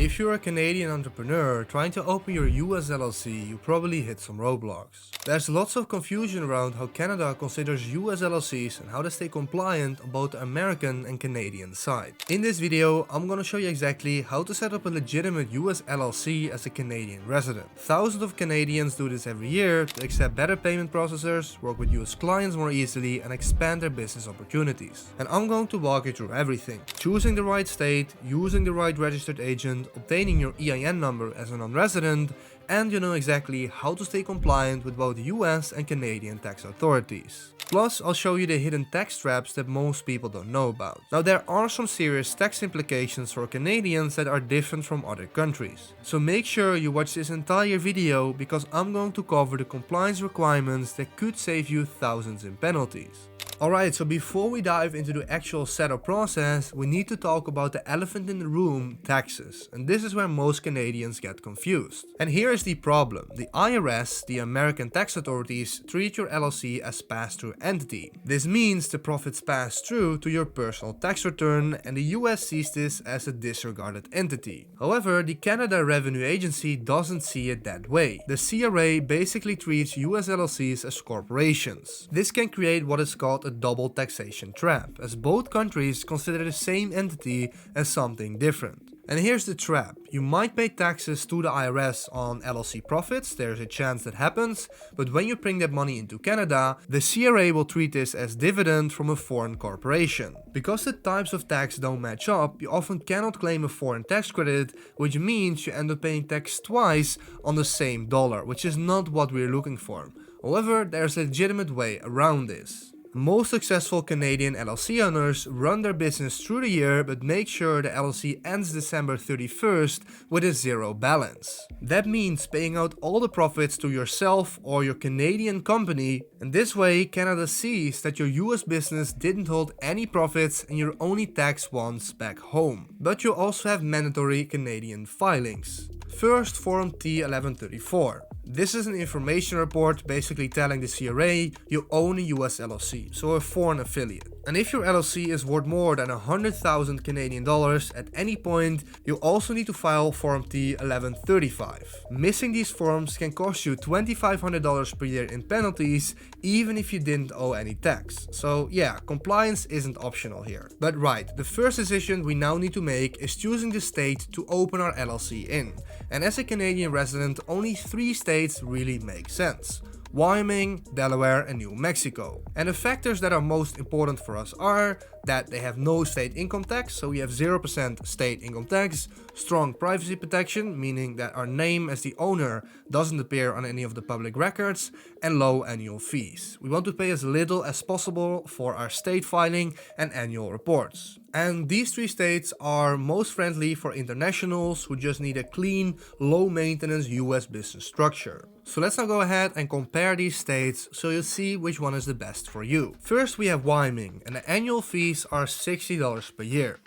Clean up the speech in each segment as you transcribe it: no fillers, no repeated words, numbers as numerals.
If you're a Canadian entrepreneur trying to open your US LLC, you probably hit some roadblocks. There's lots of confusion around how Canada considers US LLCs and how to stay compliant on both the American and Canadian side. In this video, I'm gonna show you exactly how to set up a legitimate US LLC as a Canadian resident. Thousands of Canadians do this every year to accept better payment processors, work with US clients more easily, and expand their business opportunities. And I'm going to walk you through everything. Choosing the right state, using the right registered agent, obtaining your EIN number as a non-resident, and you know exactly how to stay compliant with both US and Canadian tax authorities. Plus, I'll show you the hidden tax traps that most people don't know about. Now, there are some serious tax implications for Canadians that are different from other countries. So make sure you watch this entire video because I'm going to cover the compliance requirements that could save you thousands in penalties. Alright, so before we dive into the actual setup process, we need to talk about the elephant in the room, taxes. And this is where most Canadians get confused. And here is the problem. The IRS, the American tax authorities, treat your LLC as pass-through entity. This means the profits pass through to your personal tax return, and the US sees this as a disregarded entity. However, the Canada Revenue Agency doesn't see it that way. The CRA basically treats US LLCs as corporations. This can create what is called a double taxation trap, as both countries consider the same entity as something different. And here's the trap. You might pay taxes to the IRS on LLC profits, there's a chance that happens, but when you bring that money into Canada, the CRA will treat this as dividend from a foreign corporation. Because the types of tax don't match up, you often cannot claim a foreign tax credit, which means you end up paying tax twice on the same dollar, which is not what we're looking for. However, there's a legitimate way around this. Most successful Canadian LLC owners run their business through the year but make sure the LLC ends December 31st with a zero balance. That means paying out all the profits to yourself or your Canadian company, and this way Canada sees that your US business didn't hold any profits and you're only taxed once back home. But you also have mandatory Canadian filings. First, Form T1134. This is an information report basically telling the CRA you own a US LLC, so a foreign affiliate. And if your LLC is worth more than 100,000 Canadian dollars at any point, you also need to file Form T1135. Missing these forms can cost you $2,500 per year in penalties, even if you didn't owe any tax. So yeah, compliance isn't optional here. But right, the first decision we now need to make is choosing the state to open our LLC in. And as a Canadian resident, only 3 states really make sense: Wyoming, Delaware, and New Mexico. And the factors that are most important for us are that they have no state income tax, so we have 0% state income tax, strong privacy protection, meaning that our name as the owner doesn't appear on any of the public records, and low annual fees. We want to pay as little as possible for our state filing and annual reports. And these 3 states are most friendly for internationals who just need a clean, low-maintenance US business structure. So let's now go ahead and compare these states so you'll see which one is the best for you. First, we have Wyoming, and the annual fees are $60 per year.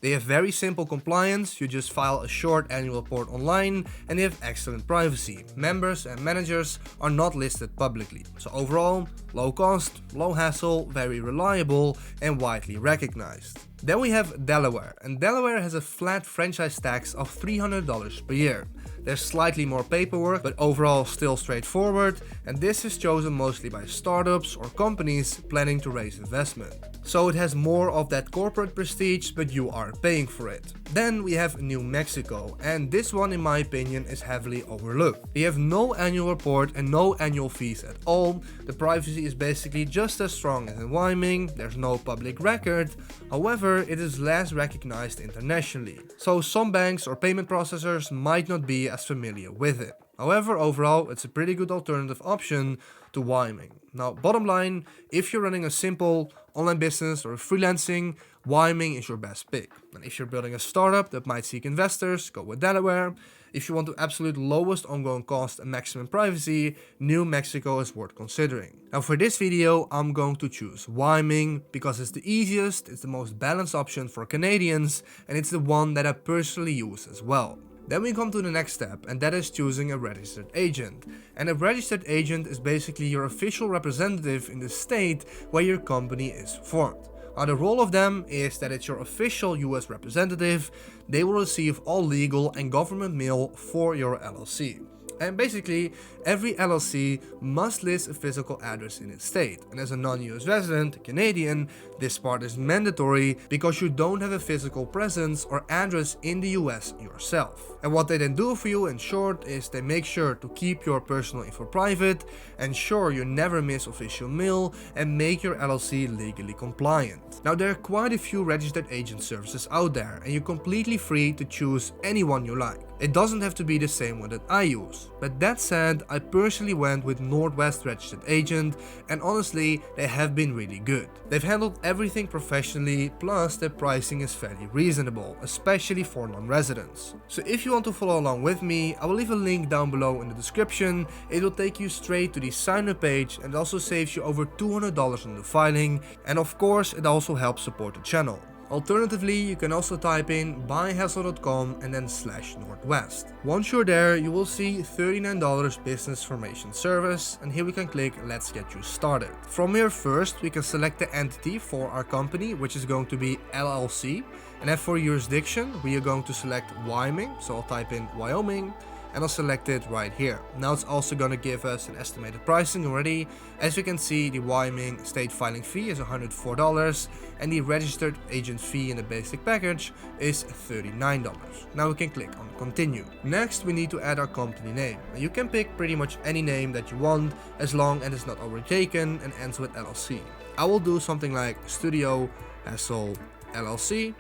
They have very simple compliance, you just file a short annual report online, and they have excellent privacy. Members and managers are not listed publicly. So overall, low cost, low hassle, very reliable, and widely recognized. Then we have Delaware, and Delaware has a flat franchise tax of $300 per year. There's slightly more paperwork, but overall still straightforward, and this is chosen mostly by startups or companies planning to raise investment. So it has more of that corporate prestige, but you are paying for it. Then we have New Mexico, and this one in my opinion is heavily overlooked. They have no annual report and no annual fees at all. The privacy is basically just as strong as in Wyoming, there's no public record, however it is less recognized internationally. So some banks or payment processors might not be as familiar with it. However, overall it's a pretty good alternative option to Wyoming. Now, bottom line, if you're running a simple online business or freelancing, Wyoming is your best pick. And if you're building a startup that might seek investors, go with Delaware. If you want the absolute lowest ongoing cost and maximum privacy, New Mexico is worth considering. Now for this video, I'm going to choose Wyoming because it's the easiest, it's the most balanced option for Canadians, and it's the one that I personally use as well. Then we come to the next step, and that is choosing a registered agent. And a registered agent is basically your official representative in the state where your company is formed. Now the role of them is that it's your official US representative. They will receive all legal and government mail for your LLC. And basically, every LLC must list a physical address in its state. And as a non-US resident, Canadian, this part is mandatory because you don't have a physical presence or address in the US yourself. And what they then do for you, in short, is they make sure to keep your personal info private, ensure you never miss official mail, and make your LLC legally compliant. Now, there are quite a few registered agent services out there, and you're completely free to choose anyone you like. It doesn't have to be the same one that I use. But that said, I personally went with Northwest Registered Agent, and honestly, they have been really good. They've handled everything professionally, plus their pricing is fairly reasonable, especially for non-residents. So if you want to follow along with me, I will leave a link down below in the description. It will take you straight to the sign up page and also saves you over $200 on the filing, and of course it also helps support the channel. Alternatively, you can also type in buyhassle.com and then /Northwest. Once you're there, you will see $39 business formation service, and here we can click let's get you started. From here first, we can select the entity for our company, which is going to be LLC, and then for jurisdiction, we are going to select Wyoming, so I'll type in Wyoming, and I'll select it right here. Now it's also going to give us an estimated pricing already. As you can see, the Wyoming state filing fee is $104 and the registered agent fee in the basic package is $39. Now we can click on continue. Next, we need to add our company name. Now, you can pick pretty much any name that you want as long as it's not already taken and ends with LLC. I will do something like Studio Hassle LLC.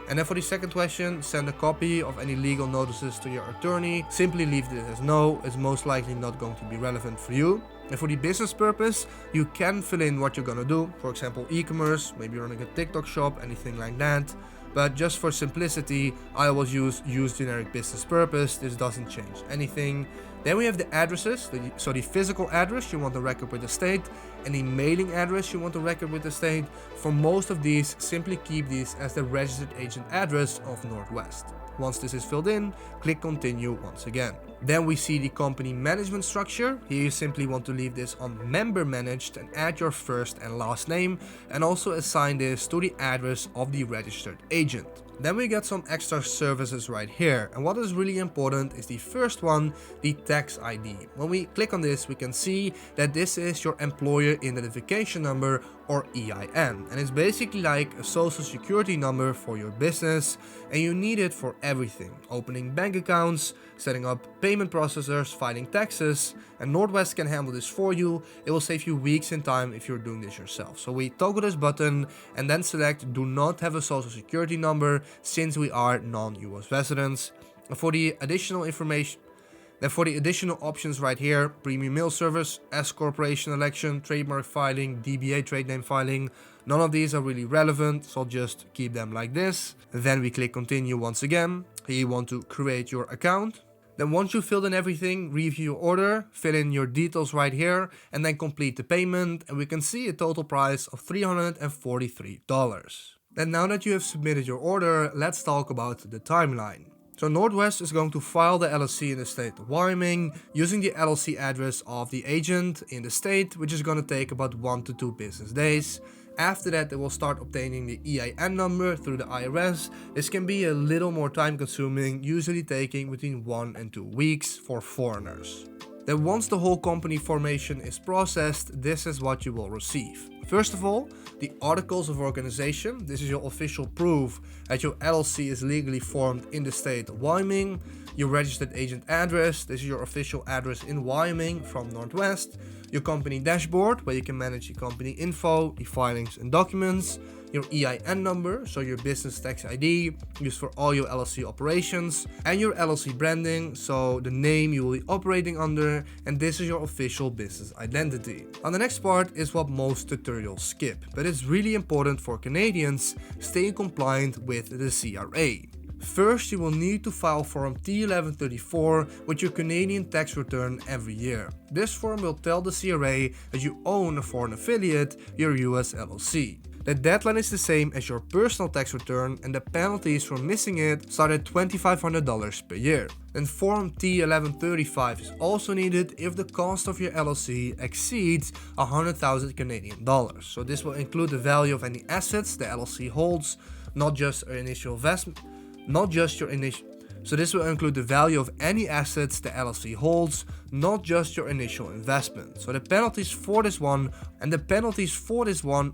And then for the second question, send a copy of any legal notices to your attorney. Simply leave this as no, it's most likely not going to be relevant for you. And for the business purpose, you can fill in what you're gonna do. For example, e-commerce, maybe you're running a TikTok shop, anything like that. But just for simplicity, I always use generic business purpose. This doesn't change anything. Then we have the addresses, so the physical address you want to record with the state, and the mailing address you want to record with the state. For most of these, simply keep these as the registered agent address of Northwest. Once this is filled in, click continue once again. Then we see the company management structure. Here you simply want to leave this on member managed and add your first and last name, and also assign this to the address of the registered agent. Then we get some extra services right here, and what is really important is the first one, the tax ID. When we click on this, we can see that this is your employer identification number, or EIN, and it's basically like a social security number for your business, and you need it for everything: opening bank accounts, setting up payment processors, filing taxes, and Northwest can handle this for you. It will save you weeks in time if you're doing this yourself. So we toggle this button and then select do not have a social security number since we are non-US residents. And for the additional information, then for the additional options right here, premium mail service, S corporation election, trademark filing, DBA trade name filing, none of these are really relevant, so I'll just keep them like this. Then we click continue once again. Here you want to create your account. Then once you've filled in everything, review your order, fill in your details right here, and then complete the payment, and we can see a total price of $343. And now that you have submitted your order, let's talk about the timeline. So Northwest is going to file the LLC in the state of Wyoming using the LLC address of the agent in the state, which is going to take about 1 to 2 business days. After that, they will start obtaining the EIN number through the IRS. This can be a little more time consuming, usually taking between 1 and 2 weeks for foreigners. Then once the whole company formation is processed, this is what you will receive. First of all, the articles of organization. This is your official proof that your LLC is legally formed in the state of Wyoming. Your registered agent address. This is your official address in Wyoming from Northwest. Your company dashboard, where you can manage your company info, the filings and documents. Your EIN number, so your business tax ID, used for all your LLC operations, and your LLC branding, so the name you will be operating under, and this is your official business identity. On the next part is what most tutorials skip, but it's really important for Canadians staying compliant with the CRA. First, you will need to file Form T1134 with your Canadian tax return every year. This form will tell the CRA that you own a foreign affiliate, your US LLC. The deadline is the same as your personal tax return, and the penalties for missing it start at $2,500 per year. Then Form T1135 is also needed if the cost of your LLC exceeds 100,000 Canadian dollars. So this will include the value of any assets the LLC holds, not just your initial investment, So this will include the value of any assets the LLC holds, not just your initial investment. So the penalties for this one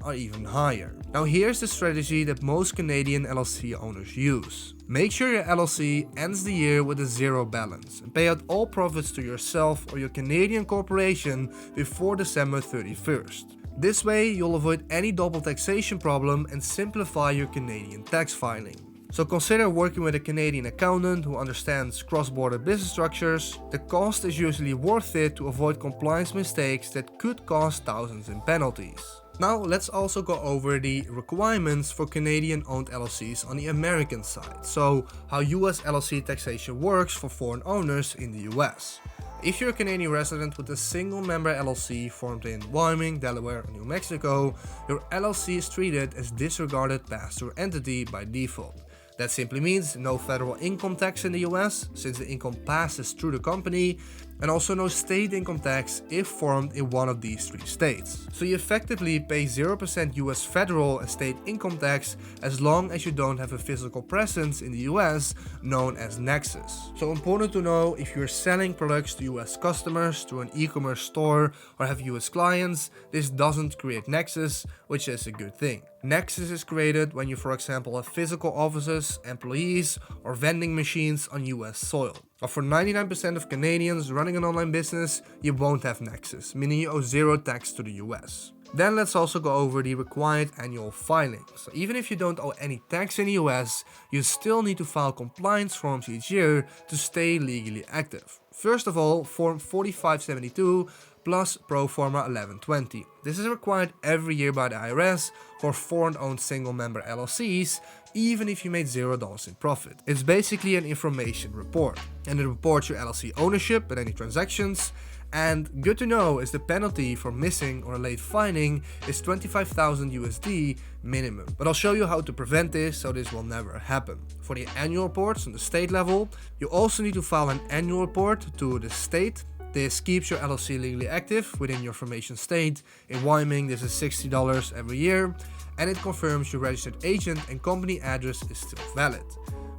are even higher. Now here's the strategy that most Canadian LLC owners use. Make sure your LLC ends the year with a zero balance and pay out all profits to yourself or your Canadian corporation before December 31st. This way you'll avoid any double taxation problem and simplify your Canadian tax filing. So consider working with a Canadian accountant who understands cross-border business structures. The cost is usually worth it to avoid compliance mistakes that could cost thousands in penalties. Now let's also go over the requirements for Canadian-owned LLCs on the American side. So how US LLC taxation works for foreign owners in the US. If you're a Canadian resident with a single member LLC formed in Wyoming, Delaware, or New Mexico, your LLC is treated as disregarded pass-through entity by default. That simply means no federal income tax in the US, since the income passes through the company, and also no state income tax if formed in one of these three states. So you effectively pay 0% US federal and state income tax as long as you don't have a physical presence in the US known as nexus. So important to know, if you're selling products to US customers through an e-commerce store or have US clients, this doesn't create nexus, which is a good thing. Nexus is created when you, for example, have physical offices, employees, or vending machines on US soil. But for 99% of Canadians running an online business, you won't have Nexus, meaning you owe zero tax to the US. Then let's also go over the required annual filing. So even if you don't owe any tax in the US, you still need to file compliance forms each year to stay legally active. First of all, Form 4572 plus Pro Forma 1120. This is required every year by the IRS for foreign-owned single-member LLCs, even if you made $0 in profit. It's basically an information report, and it reports your LLC ownership and any transactions. And good to know is the penalty for missing or late filing is 25,000 USD minimum. But I'll show you how to prevent this so this will never happen. For the annual reports on the state level, you also need to file an annual report to the state. This keeps your LLC legally active within your formation state. In Wyoming, this is $60 every year, and it confirms your registered agent and company address is still valid.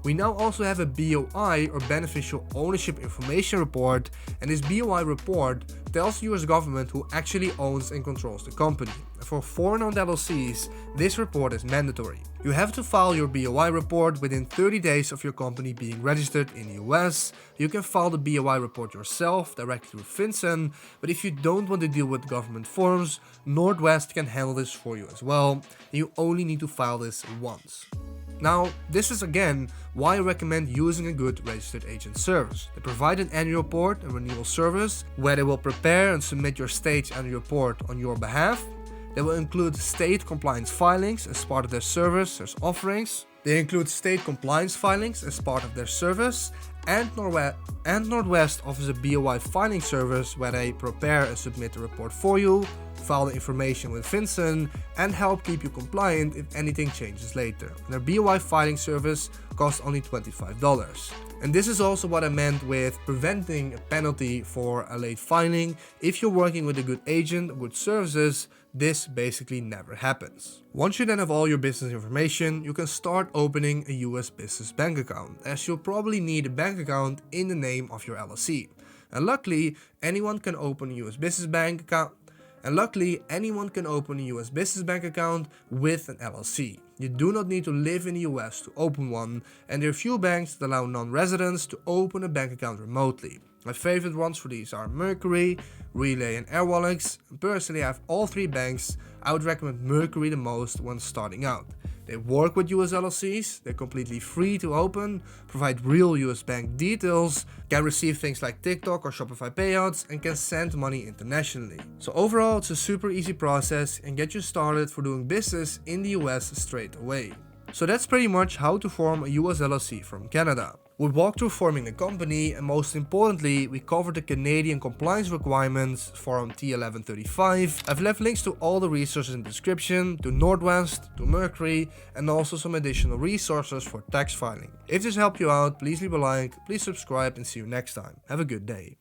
We now also have a BOI, or Beneficial Ownership Information Report, and this BOI report tells the US government who actually owns and controls the company. For foreign-owned LLCs, this report is mandatory. You have to file your BOI report within 30 days of your company being registered in the US. You can file the BOI report yourself directly with FinCEN, but if you don't want to deal with government forms, Northwest can handle this for you as well. You only need to file this once. Now, this is again why I recommend using a good registered agent service. They provide an annual report and renewal service where they will prepare and submit your state's annual report on your behalf. They will include state compliance filings as part of their service. There's offerings. They include state compliance filings as part of their service, and Northwest offers a BOI filing service where they prepare and submit the report for you, file the information with FinCEN, and help keep you compliant if anything changes later. And their BOI filing service costs only $25. And this is also what I meant with preventing a penalty for a late filing. If you're working with a good agent or good services, this basically never happens. Once you then have all your business information, you can start opening a US business bank account, as you'll probably need a bank account in the name of your LLC. And luckily, anyone can open a US business bank account. With an LLC. You do not need to live in the US to open one, and there are few banks that allow non-residents to open a bank account remotely. My favorite ones for these are Mercury, Relay, and Airwallex. Personally, I have all three banks. I would recommend Mercury the most when starting out. They work with US LLCs, they're completely free to open, provide real US bank details, can receive things like TikTok or Shopify payouts, and can send money internationally. So overall, it's a super easy process and get you started for doing business in the US straight away. So that's pretty much how to form a US LLC from Canada. We walked through forming the company, and most importantly, we covered the Canadian compliance requirements Form T1135. I've left links to all the resources in the description, to Northwest, to Mercury, and also some additional resources for tax filing. If this helped you out, please leave a like, please subscribe, and see you next time. Have a good day.